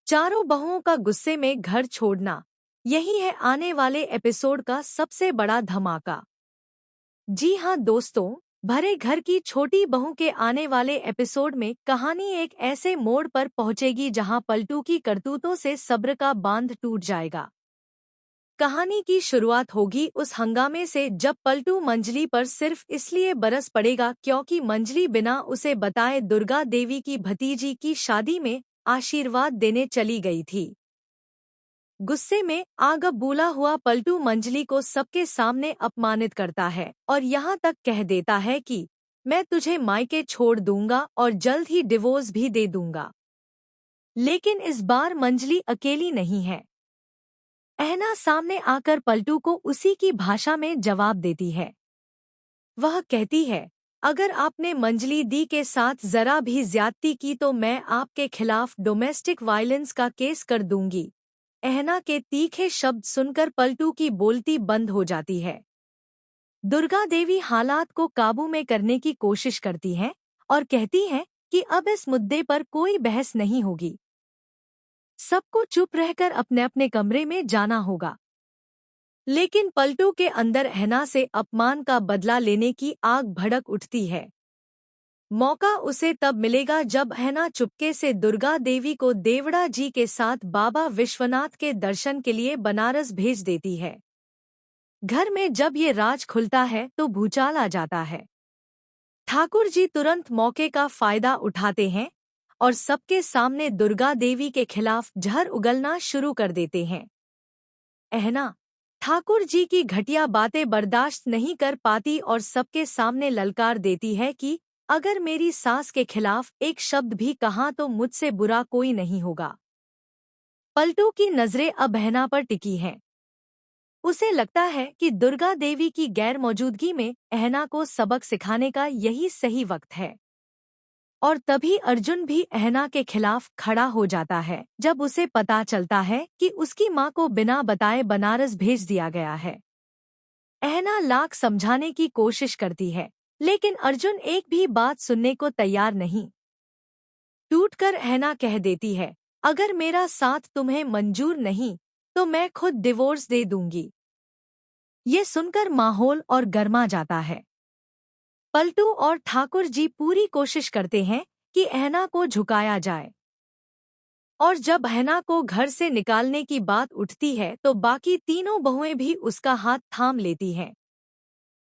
चारों बहुओं का गुस्से में घर छोड़ना, यही है आने वाले एपिसोड का सबसे बड़ा धमाका। जी हाँ दोस्तों, भरे घर की छोटी बहू के आने वाले एपिसोड में कहानी एक ऐसे मोड़ पर पहुंचेगी जहां पलटू की करतूतों से सब्र का बांध टूट जाएगा। कहानी की शुरुआत होगी उस हंगामे से जब पलटू मंजली पर सिर्फ इसलिए बरस पड़ेगा क्योंकि मंजली बिना उसे बताए दुर्गा देवी की भतीजी की शादी में आशीर्वाद देने चली गई थी। गुस्से में आग बूला हुआ पलटू मंजली को सबके सामने अपमानित करता है और यहाँ तक कह देता है कि मैं तुझे मायके छोड़ दूंगा और जल्द ही डिवोर्स भी दे दूंगा। लेकिन इस बार मंजली अकेली नहीं है। अहना सामने आकर पलटू को उसी की भाषा में जवाब देती है। वह कहती है, अगर आपने मंजली दी के साथ जरा भी ज्यादती की तो मैं आपके खिलाफ डोमेस्टिक वायलेंस का केस कर दूंगी। अहना के तीखे शब्द सुनकर पलटू की बोलती बंद हो जाती है। दुर्गा देवी हालात को काबू में करने की कोशिश करती हैं और कहती हैं कि अब इस मुद्दे पर कोई बहस नहीं होगी। सबको चुप रहकर अपने अपने कमरे में जाना होगा। लेकिन पलटू के अंदर अहना से अपमान का बदला लेने की आग भड़क उठती है। मौका उसे तब मिलेगा जब अहना चुपके से दुर्गा देवी को देवड़ा जी के साथ बाबा विश्वनाथ के दर्शन के लिए बनारस भेज देती है। घर में जब ये राज खुलता है तो भूचाल आ जाता है। ठाकुर जी तुरंत मौके का फायदा उठाते हैं और सबके सामने दुर्गा देवी के खिलाफ जहर उगलना शुरू कर देते हैं। अहना ठाकुर जी की घटिया बातें बर्दाश्त नहीं कर पाती और सबके सामने ललकार देती है कि अगर मेरी सास के खिलाफ एक शब्द भी कहा तो मुझसे बुरा कोई नहीं होगा। पलटू की नजरें अब अहना पर टिकी हैं। उसे लगता है कि दुर्गा देवी की गैर मौजूदगी में अहना को सबक सिखाने का यही सही वक्त है। और तभी अर्जुन भी अहना के खिलाफ खड़ा हो जाता है जब उसे पता चलता है कि उसकी मां को बिना बताए बनारस भेज दिया गया है। अहना लाख समझाने की कोशिश करती है, लेकिन अर्जुन एक भी बात सुनने को तैयार नहीं। टूटकर अहना कह देती है, अगर मेरा साथ तुम्हें मंजूर नहीं तो मैं खुद डिवोर्स दे दूंगी। ये सुनकर माहौल और गर्मा जाता है। पलटू और ठाकुर जी पूरी कोशिश करते हैं कि अहना को झुकाया जाए। और जब अहना को घर से निकालने की बात उठती है तो बाकी तीनों बहुएं भी उसका हाथ थाम लेती हैं।